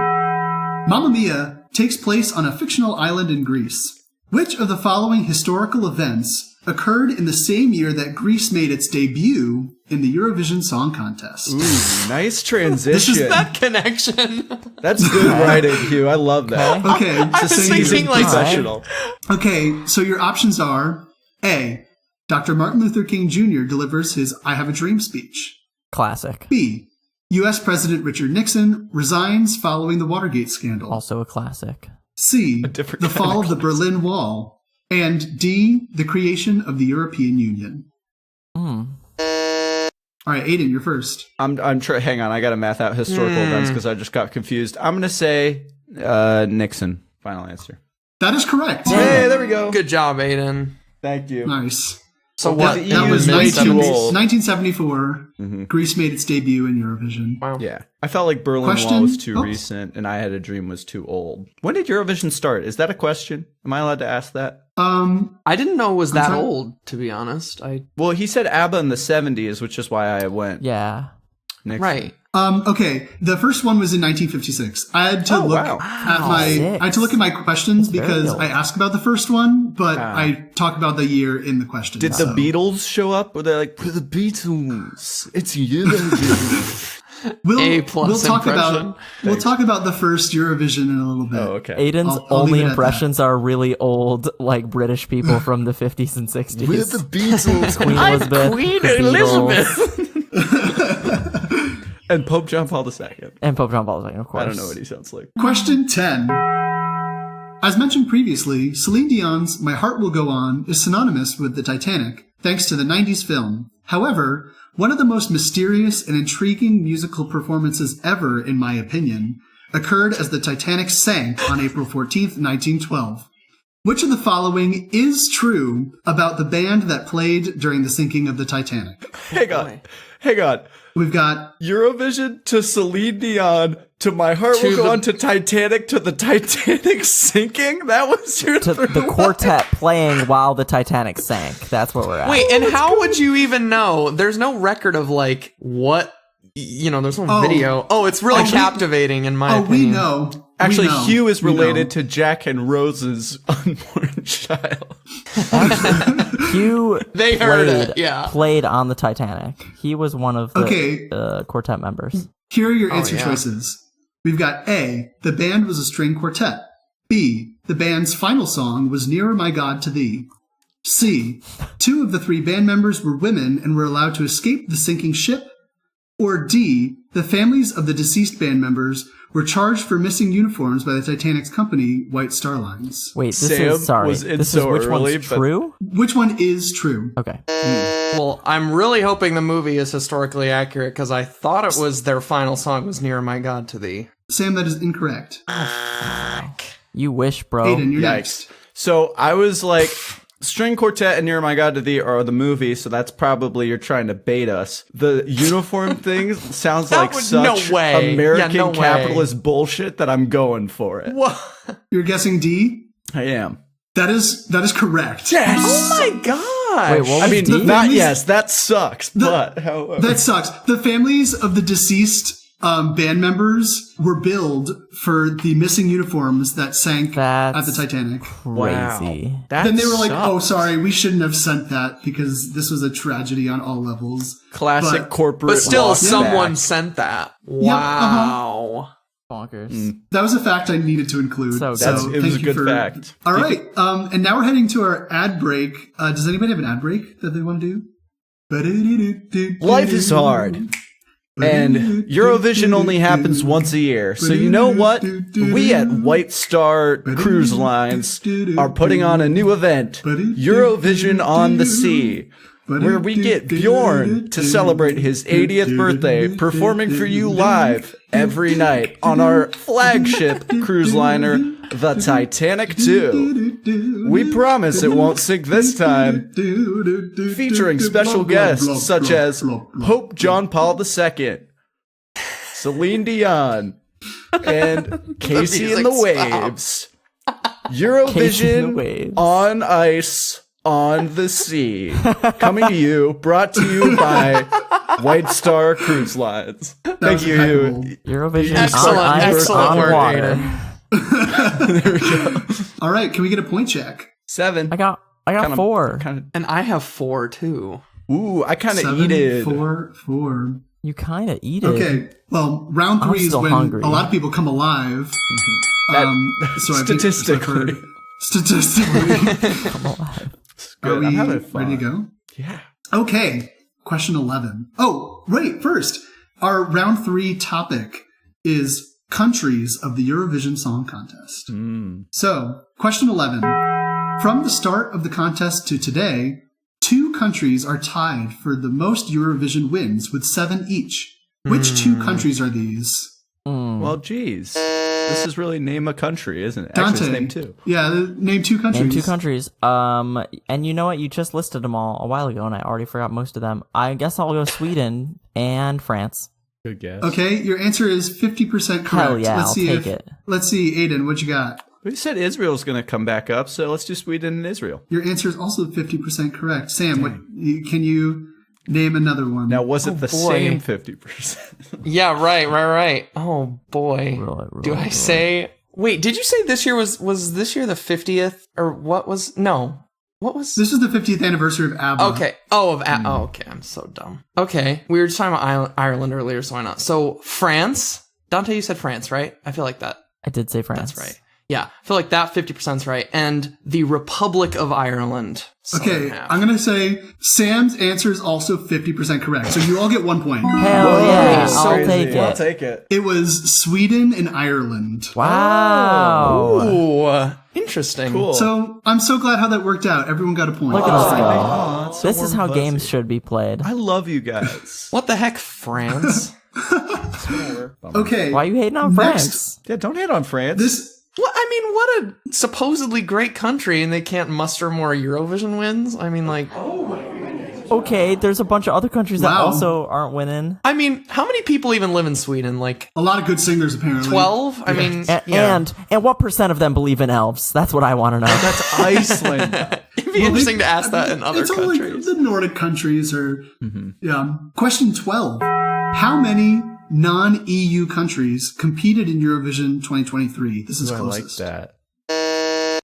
Mamma Mia takes place on a fictional island in Greece. Which of the following historical events occurred in the same year that Greece made its debut in the Eurovision Song Contest? Ooh, nice transition. That connection. That's good writing, Hugh. I love that. Okay, I was thinking like Professional. okay, so your options are A. Dr. Martin Luther King Jr. delivers his I Have a Dream speech. Classic. B. U.S. President Richard Nixon resigns following the Watergate scandal. Also a classic. C. different The kind fall of of the Berlin Wall. And D. The creation of the European Union. Hmm. All right, Aiden, you're first. I'm hang on, I gotta math out historical events because I just got confused. I'm gonna say Nixon. Final answer. That is correct. Hey, there we go. Good job, Aiden. Thank you. Nice. So Well, what? the That EU was is way too old. 1974. Greece made its debut in Eurovision. Wow. Yeah, I felt like Berlin Question? Wall was too Oh. recent, and I Had a Dream was too old. When did Eurovision start? Is that a question? Am I allowed to ask that? I didn't know it was that trying- old, to be honest. Well, he said ABBA in the 70s, which is why I went. Yeah. Nixon. Right. Okay, the first one was in 1956. I had to look wow. at my Six. I had to look at my questions very because old. I asked about the first one, but I talk about the year in the question. Did the Beatles show up? Were they like, "We're the Beatles? It's Eurovision." We'll A+ talk impression. about we'll talk about the first Eurovision in a little bit. Oh, okay. Aiden's I'll only leave it at impressions are really old, like British people from the 50s and 60s. We're the Beatles. Queen Elizabeth. Queen the Beatles, And Pope John Paul II. and Pope John Paul II, of course. I don't know what he sounds like. Question 10. As mentioned previously, Celine Dion's My Heart Will Go On is synonymous with the Titanic, thanks to the 90s film. However, one of the most mysterious and intriguing musical performances ever, in my opinion, occurred as the Titanic sank on April 14th, 1912. Which of the following is true about the band that played during the sinking of the Titanic? Hang on. We've got Eurovision to Celine Dion to My Heart Will Go On to Titanic to the Titanic sinking? That was your To the quartet playing while the Titanic sank. That's where we're at. Wait, and how would you even know? There's no record of like what, there's no video. Oh, it's really captivating in my opinion. we know. Actually, We know. Hugh is We know. related to Jack and Rose's unborn child. Hugh They heard it, yeah. played on the Titanic. He was one of the Okay. quartet members. Here are your answer yeah. choices. We've got A, the band was a string quartet. B, the band's final song was Nearer My God to Thee. C, 2 of the 3 band members were women and were allowed to escape the sinking ship. Or D, The families of the deceased band members were charged for missing uniforms by the Titanic's company, White Star Lines. Wait, this Sam is sorry. was in This so is which early, one's but- true? Which one is true? Okay. Well, I'm really hoping the movie is historically accurate because I thought it was their final song was "Nearer My God to Thee." Sam, that is incorrect. You wish, bro. Aiden, you're Yikes. next. So I was like, String Quartet and Near My God to Thee are the movie, so that's probably you're trying to bait us. The uniform thing sounds like such no way. American Yeah, no way. capitalist bullshit that I'm going for it. What? You're guessing D? I am. That is correct. Oh my god! Wait, what was I mean, D? not families- yes, that sucks, but however. That sucks. The families of the deceased band members were billed for the missing uniforms that sank at the That's Titanic. Crazy. That Then they were like, sucks. "Oh, sorry, we shouldn't have sent that because this was a tragedy on all levels." Classic but- corporate. But still, walk someone back. sent that. Yeah, Wow. Bonkers. That was a fact I needed to include. So So It was thank a you good for- fact. All right, and now we're heading to our ad break. Does anybody have an ad break that they want to do? Life is hard. And Eurovision only happens once a year. So you know what? We at White Star Cruise Lines are putting on a new event, Eurovision on the Sea, where we get Bjorn to celebrate his 80th birthday, performing for you live every night on our flagship cruise liner, the Titanic 2. We promise it won't sink this time. Featuring special guests such as Pope John Paul II, Celine Dion, and Casey and the Waves. Casey and the Eurovision Waves. on ice on the sea. Coming to you, brought to you by White Star Cruise Lines. Thank you, Hugh. Eurovision Excellent, on ice, excellent on work, water. All right, can we get a point check? 7. I got Kinda- 4. And I have 4 too. Ooh, I kind of 7, eated. 4. You kind of eat it. Okay, well, round I'm 3 is still when hungry. a lot of people come alive. So I've Statistically. heard- statistically. Come alive. Are we I'm having fun. ready to go? Yeah. Okay, question 11. Oh, right, first, our round 3 topic is countries of the Eurovision Song Contest. So, question 11. From the start of the contest to today, 2 countries are tied for the most Eurovision wins with 7 each. Which 2 countries are these? Well, geez. This is really name a country, isn't it? Actually, Dante. it's name 2. Yeah, name 2 countries. Name 2 countries. And you know what? You just listed them all a while ago, and I already forgot most of them. I guess I'll go Sweden and France. Good guess. Okay, your answer is 50% correct. Hell yeah, I'll take it. Let's see, Aiden, what you got? We said Israel's going to come back up, so let's do Sweden and Israel. Your answer is also 50% correct. Sam, can you name another one? Now, was it the boy. same 50%? Yeah, right. Oh boy. Roll it, Do I say? Wait, did you say this year was this year the 50th or what was? No. What was? This is the 50th anniversary of ABBA. Okay. Oh, okay. I'm so dumb. Okay. We were just talking about Ireland earlier, so why not? So France. Dante, you said France, right? I feel like that. I did say France. That's right. Yeah. I feel like that 50% is right. And the Republic of Ireland. Okay, half. I'm going to say Sam's answer is also 50% correct. So you all get 1 point. Hell yeah, so I'll crazy. take it. I'll take it. It was Sweden and Ireland. Wow. Ooh, interesting. Cool. So I'm so glad how that worked out. Everyone got a point. Look at us go. Aw, it's so This is warm how and fuzzy. games should be played. I love you guys. What the heck, France? Okay. Why are you hating on Next. France? Yeah, don't hate on France. This What I mean, what a supposedly great country, and they can't muster more Eurovision wins. I mean, like, Okay, there's a bunch of other countries that Wow. also aren't winning. I mean, how many people even live in Sweden? Like a lot of good singers apparently. 12? I mean, And what percent of them believe in elves? That's what I want to know. That's Iceland. it'd be interesting to ask that in other It's all like countries. the Nordic countries or yeah. Question 12. How many non-EU countries competed in Eurovision 2023? This is I like closest. that.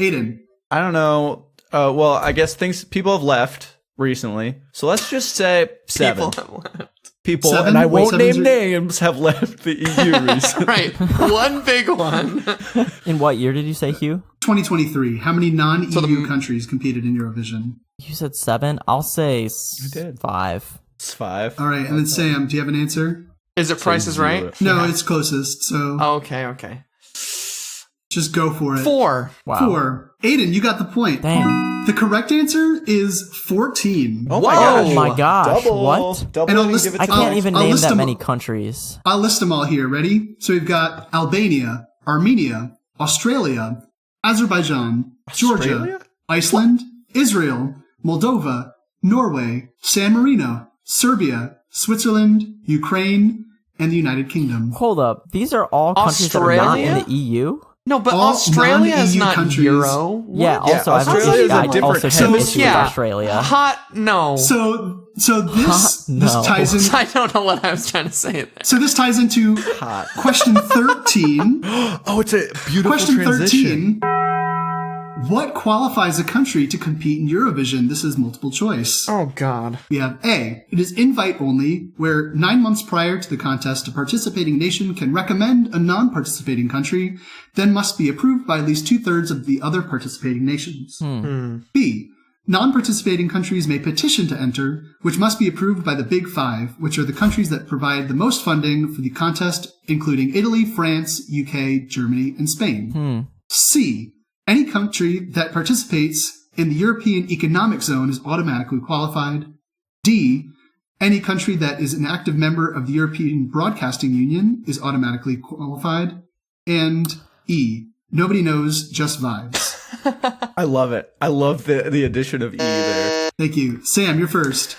Aiden. I don't know. Well, I guess people have left recently. So let's just say 7. People, Seven? and I Wait, won't seven's name your- names, have left the EU recently. Right, one big one. In what year did you say, Hugh? 2023. How many non-EU countries competed in Eurovision? You said 7. I'll say did. 5. It's 5. All right, and then Sam, do you have an answer? Is it Price is Right? No, it's closest. So Okay. just go for it. 4. Wow. 4. Aiden, you got the point. Dang. The correct answer is 14. Oh my Whoa. gosh. My gosh. Double. What? Double And I'll and list- give it I to can't me. even I'll name list that them many all. countries. I'll list them all here. Ready? So we've got Albania, Armenia, Australia, Azerbaijan, Georgia, Australia? Iceland, Israel, Moldova, Norway, San Marino, Serbia, Switzerland, Ukraine, and the United Kingdom. Hold up. These are all countries that are not in Australia? the EU? No, but All Australia is non-EU not countries. Euro. Yeah, also, I've Australia is a I different also have country. issue with Australia. Hot, no. So this No. ties in. I don't know what I was trying to say there. So this ties into question 13. Oh, it's a beautiful Question transition. 13. What qualifies a country to compete in Eurovision? This is multiple choice. Oh, God. We have A. It is invite only, where 9 months prior to the contest, a participating nation can recommend a non-participating country, then must be approved by at least 2/3 of the other participating nations. B. Non-participating countries may petition to enter, which must be approved by the Big Five, which are the countries that provide the most funding for the contest, including Italy, France, UK, Germany, and Spain. C. Any country that participates in the European Economic Zone is automatically qualified. D. Any country that is an active member of the European Broadcasting Union is automatically qualified. And E. Nobody knows, just vibes. I love it. I love the addition of E there. Thank you. Sam, you're first.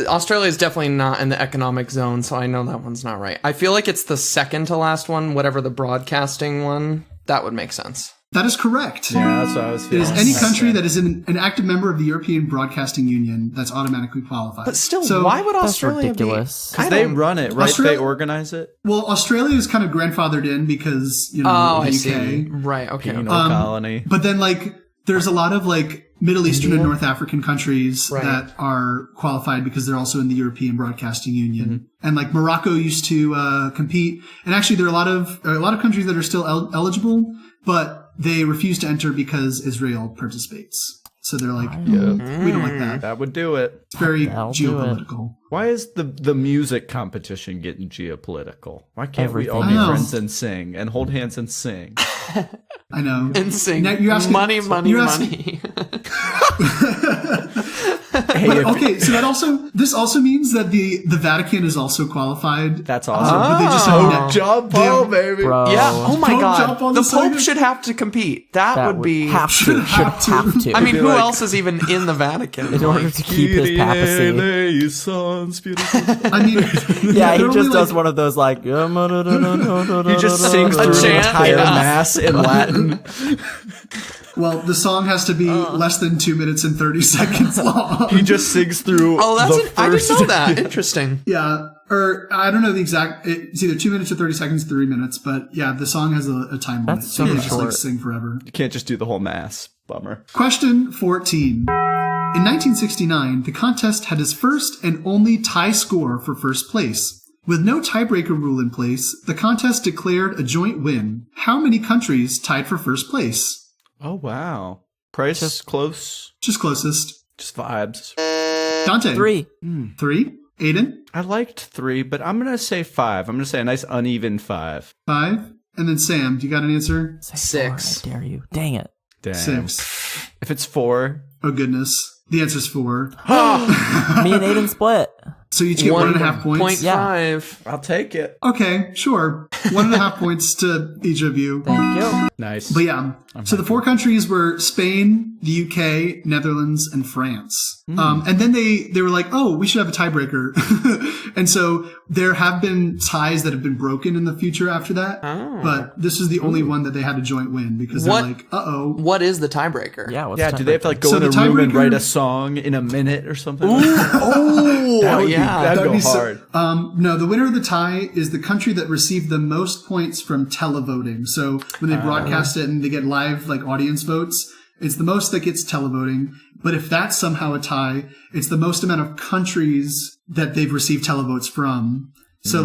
Australia is definitely not in the economic zone, so I know that one's not right. I feel like it's the second to last one, whatever the broadcasting one. That would make sense. That is correct. Yeah, that's what I was It feeling. is any country that is an active member of the European Broadcasting Union that's automatically qualified. But still, So- why would That's Australia ridiculous. Because they run it, right? Australia- They organize it. Well, Australia is kind of grandfathered in because, Oh, the I UK. see. Right, okay. Penal colony. But then, there's a lot of, Middle Eastern and North African countries Right. that are qualified because they're also in the European Broadcasting Union. And, Morocco used to compete. And actually, there are a lot of countries that are still eligible, but they refuse to enter because Israel participates. So they're like, we don't like that. That would do it. It's very That'll do geopolitical. Why is the music competition getting geopolitical? Why can't we all be Everything. friends and sing and hold hands and sing? I know. And sing Now, you're asking- money. you're asking- But, okay, so this also means that the Vatican is also qualified. That's awesome. But they just have Jump, Damn. baby. Bro. Yeah. Oh my Don't God. jump on The the Pope side. should have to compete. That would be. have to. Should have to. I mean, be who like- else is even in the Vatican? in order to keep his papacy. I mean, Yeah, he they're just only, does one of those He just sings A through an chant, entire yeah. mass in Latin. Well, the song has to be less than 2 minutes and 30 seconds long. He just sings through. Oh, that's the I didn't first- know that. Interesting. Yeah, or I don't know the exact. It's either 2 minutes or 30 seconds, 3 minutes. But yeah, the song has a time limit, That's so you super can't just short. sing forever. You can't just do the whole mass. Bummer. Question 14. In 1969, the contest had its first and only tie score for first place. With no tiebreaker rule in place, the contest declared a joint win. How many countries tied for first place? Oh wow. Price is close. Just closest. Just vibes. Dante. 3. 3. Aiden. I liked 3, but I'm gonna say 5. I'm gonna say a nice uneven 5. 5. And then Sam, do you got an answer? 6. I dare you. Dang it. Damn. 6. If it's 4, Oh goodness. The answer's 4. Me and Aiden split. So you each get 1.5 points. 0.5. I'll take it. Okay, sure. 1.5 points to each of you. Thank you. Nice. But yeah, so the 4 countries were Spain, the UK, Netherlands, and France. And then they were like, oh, we should have a tiebreaker. And so there have been ties that have been broken in the future after that. Oh. But this is the only one that they had a joint win because they're What? like, uh-oh. What is the tiebreaker? Yeah, what's Yeah, do they have to go So in a the room and tiebreaker- write a song in a minute or something? Oh, That would be- yeah. that'd That'd go be so- hard. No, the winner of the tie is the country that received the most points from televoting. So when they broadcast it and they get live audience votes, it's the most that gets televoting. But if that's somehow a tie, it's the most amount of countries that they've received televotes from. So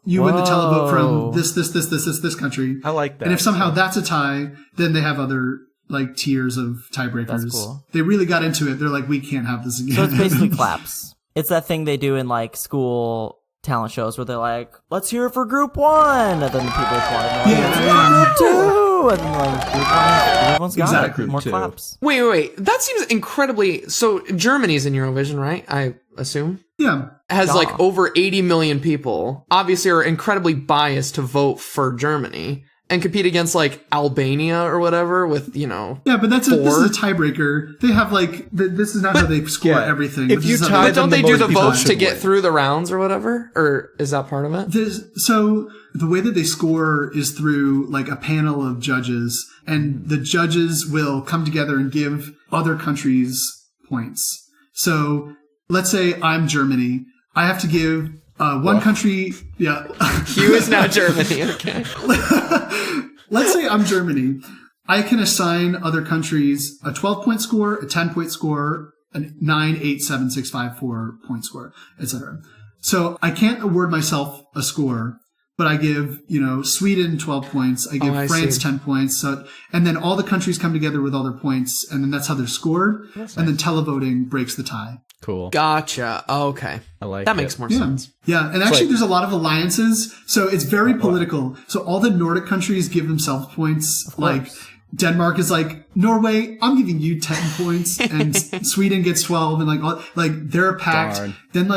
you win the televote from this country. I like that. And if somehow that's a tie, then they have other tiers of tiebreakers. That's cool. They really got into it. They're like, we can't have this again. So it's basically claps. It's that thing they do in school talent shows where they're like, let's hear it for group 1, and then the people applaud. Yeah. Group 2, and then like group 1, everyone's got Exactly. it. More Group 2. claps. Wait. That seems incredibly. So Germany's in Eurovision, right? I assume. Yeah. Has like over 80 million people. Obviously, are incredibly biased to vote for Germany and compete against like Albania or whatever with Yeah, but this is a tiebreaker. They have like this is not how they score everything. If This you is how tie But don't them, they do most the people votes to should get win. through the rounds or whatever? Or is that part of it? So the way that they score is through like a panel of judges, and the judges will come together and give other countries points. So let's say I'm Germany. I have to give one country. Yeah. Hugh is now Germany. Okay. Let's say I'm Germany. I can assign other countries a 12-point score, a 10-point score, a 9, 8, 7, 6, 5, 4-point score, etc. So I can't award myself a score, but I give, Sweden 12 points. I give France 10 points. So, and then all the countries come together with all their points, and then that's how they're scored. And then televoting breaks the tie. Cool. Gotcha. Okay. I like that it. makes more sense. Yeah, and actually there's a lot of alliances, so it's very political. So all the Nordic countries give themselves points. Like Denmark is like, Norway, I'm giving you 10 points, and Sweden gets 12, and they're a pact. Darn. Then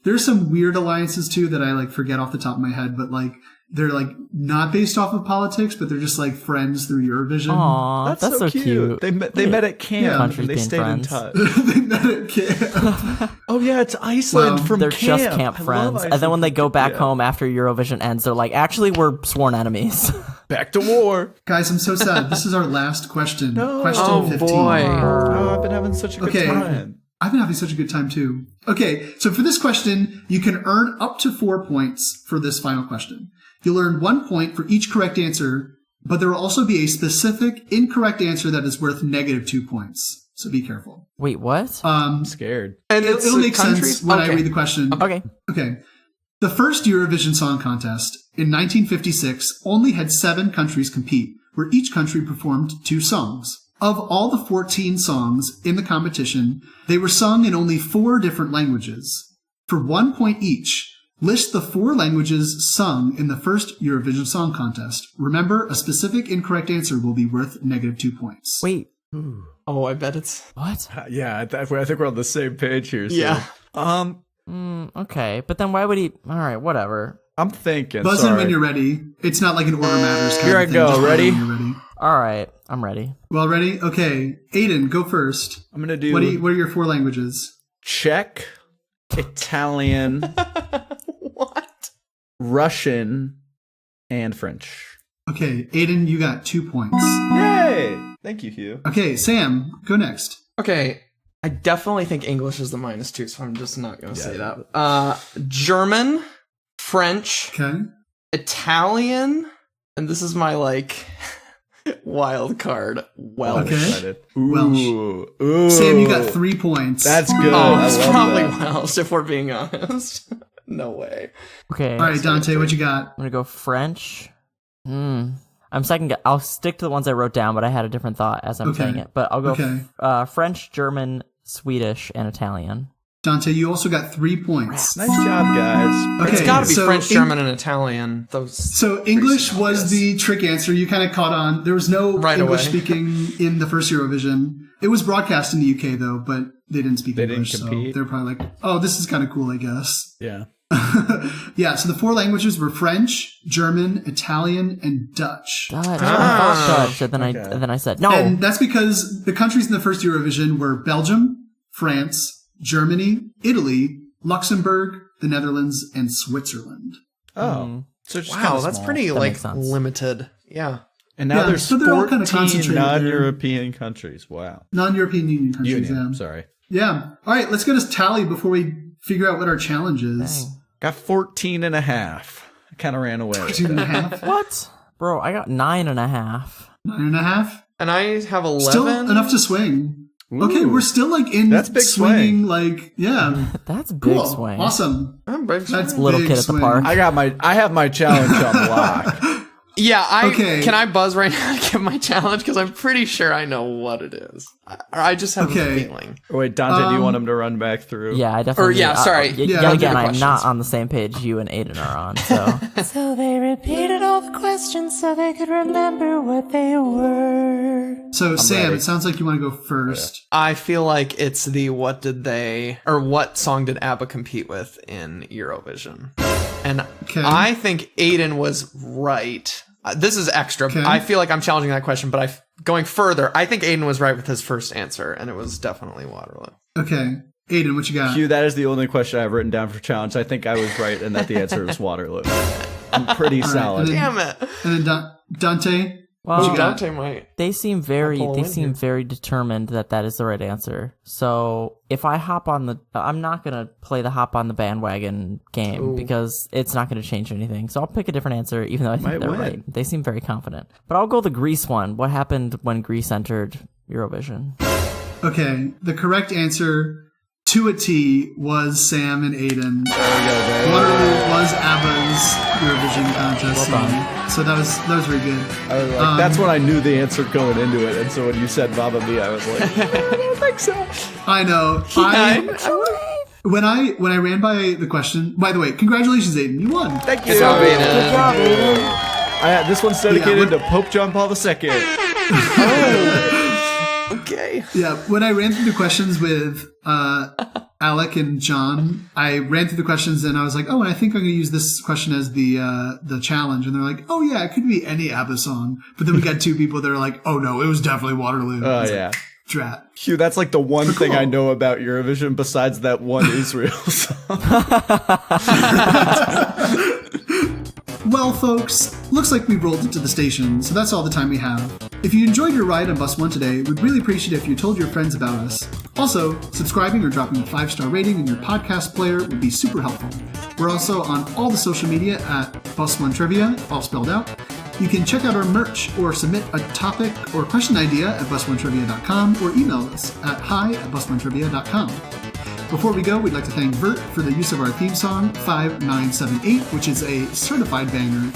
there's some weird alliances too that I forget off the top of my head, but they're not based off of politics, but they're just friends through Eurovision. Aw, that's so cute. They met at camp. Yeah. And Countries they being stayed friends. in touch. They met at camp. Oh yeah, it's Iceland Well, from They're camp. just camp I love friends. And then Iceland when they from go camp. back Yeah. home after Eurovision ends, they're like, actually, we're sworn enemies. Back to war. Guys, I'm so sad. This is our last question. Question Oh, 15. boy. Oh, I've been having such a good Okay. time. I've been having such a good time too. Okay, so for this question, you can earn up to 4 points for this final question. You'll earn 1 point for each correct answer, but there will also be a specific incorrect answer that is worth -2 points. So be careful. Wait, what? I'm scared. And It'll make sense when I read the question. Okay. Okay. The first Eurovision Song Contest in 1956 only had 7 countries compete, where each country performed 2 songs. Of all the 14 songs in the competition, they were sung in only 4 different languages. For 1 point each, list the 4 languages sung in the first Eurovision Song Contest. Remember, a specific incorrect answer will be worth -2 points. Wait, Oh, I bet it's. what? Yeah, I think we're on the same page here. So. Yeah. Okay, but then why would he? All right, whatever. I'm thinking. Buzz in sorry. when you're ready. It's not like an order matters kind Here of I thing. go. Just Ready? when you're ready. All right, I'm ready. Well, ready? Okay. Aiden, go first. I'm gonna do What are your 4 languages? Czech, Italian, What? Russian, and French. Okay, Aiden, you got 2 points. Yay! Thank you, Hugh. Okay, Sam, go next. Okay. I definitely think English is the -2, so I'm just not going to say that. German, French, Okay. Italian, and this is my wild card. Welsh. Okay. Excited. Welsh. Ooh. Sam, you got 3 points. That's good. Oh, I it's love probably that. Welsh if we're being honest. No way. Okay. All right, Dante, what you got? I'm gonna go French. I'm second. I'll stick to the ones I wrote down, but I had a different thought as I'm Okay. saying it. But I'll go Okay. French, German, Swedish, and Italian. Dante, you also got 3 points. Nice job, guys. Okay, It's got to be so French, German, and Italian. Those. So English was the trick answer. You kind of caught on. There was no Right English away. speaking in the first Eurovision. It was broadcast in the UK though, but they didn't speak English. didn't compete? So they're probably like, "Oh, this is kind of cool, I guess." Yeah. Yeah. So the 4 languages were French, German, Italian, and Dutch. Dutch. I thought Dutch, and then I said no. And that's because the countries in the first Eurovision were Belgium, France, Germany, Italy, Luxembourg, the Netherlands, and Switzerland. Oh. So just Wow, kinda that's small. pretty makes sense. limited. Yeah. And now Yeah, there's so they're all kinda 14 concentrated there. non-European countries. Wow. Non-European Union countries. Union. Yeah. Sorry. Yeah. All right, let's get a tally before we figure out what our challenge is. Got 14 and a half. I kind of ran away. 2.5, What? Bro, I got 9.5. 9.5. And I have 11. Still enough to swing. Okay, we're still in That's big swinging, swing. yeah. That's a big Cool. swing. Awesome. I'm big That's swing. Little big kid at the swing. park. I have my challenge on lock. Yeah, Okay. Can I buzz right now to give my challenge? Because I'm pretty sure I know what it is. I just have a feeling. Wait, Dante, do you want him to run back through? Yeah, I definitely. sorry. Yet again, I'm questions. not on the same page you and Aiden are on. So. So they repeated all the questions so they could remember what they were. So, Sam, ready. it sounds like you want to go first. I feel like it's the what song did ABBA compete with in Eurovision? And Okay. I think Aiden was right. This is extra. Okay. I feel like I'm challenging that question, but going further, I think Aiden was right with his first answer, and it was definitely Waterloo. Okay. Aiden, what you got? Hugh, that is the only question I've written down for challenge. I think I was right and that the answer is Waterloo. I'm pretty solid. and then- Damn it! And then Dante? Well, What you got? Dante might. they seem very determined that is the right answer. So if I hop on I'm not gonna play the hop on the bandwagon game because it's not gonna change anything. So I'll pick a different answer, even though I think they're right. They seem very confident. But I'll go the Greece one. What happened when Greece entered Eurovision? Okay. The correct answer to a T was Sam and Aiden. There we go, baby. Waterloo was ABBA's Eurovision contest song. So that was very good. I was like, that's when I knew the answer going into it. And so when you said Mamma Mia, I was like, I don't think so. I know. When I ran by the question, by the way, congratulations, Aiden. You won. Thank you. Good job, Aiden. Good job, Aiden. This one's dedicated to Pope John Paul II. Okay. Yeah, when I ran through the questions with Alec and John, I ran through the questions and I was like, oh, and I think I'm going to use this question as the challenge. And they're like, oh, yeah, it could be any ABBA song. But then we got two people that are like, oh, no, it was definitely Waterloo. Oh, yeah. Drat. Hugh, that's like the one thing I know about Eurovision besides that one Israel song. Well, folks, looks like we've rolled into the station, so that's all the time we have. If you enjoyed your ride on Bus 1 today, we'd really appreciate it if you told your friends about us. Also, subscribing or dropping a 5-star rating in your podcast player would be super helpful. We're also on all the social media at Bus1 Trivia, all spelled out. You can check out our merch or submit a topic or question idea at bus1trivia.com or email us at hi@bus1trivia.com. Before we go, we'd like to thank Vert for the use of our theme song, 5978, which is a certified banger.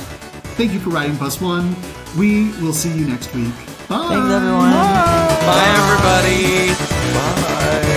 Thank you for riding Bus 1. We will see you next week. Bye! Thanks, everyone. Bye everybody. Bye.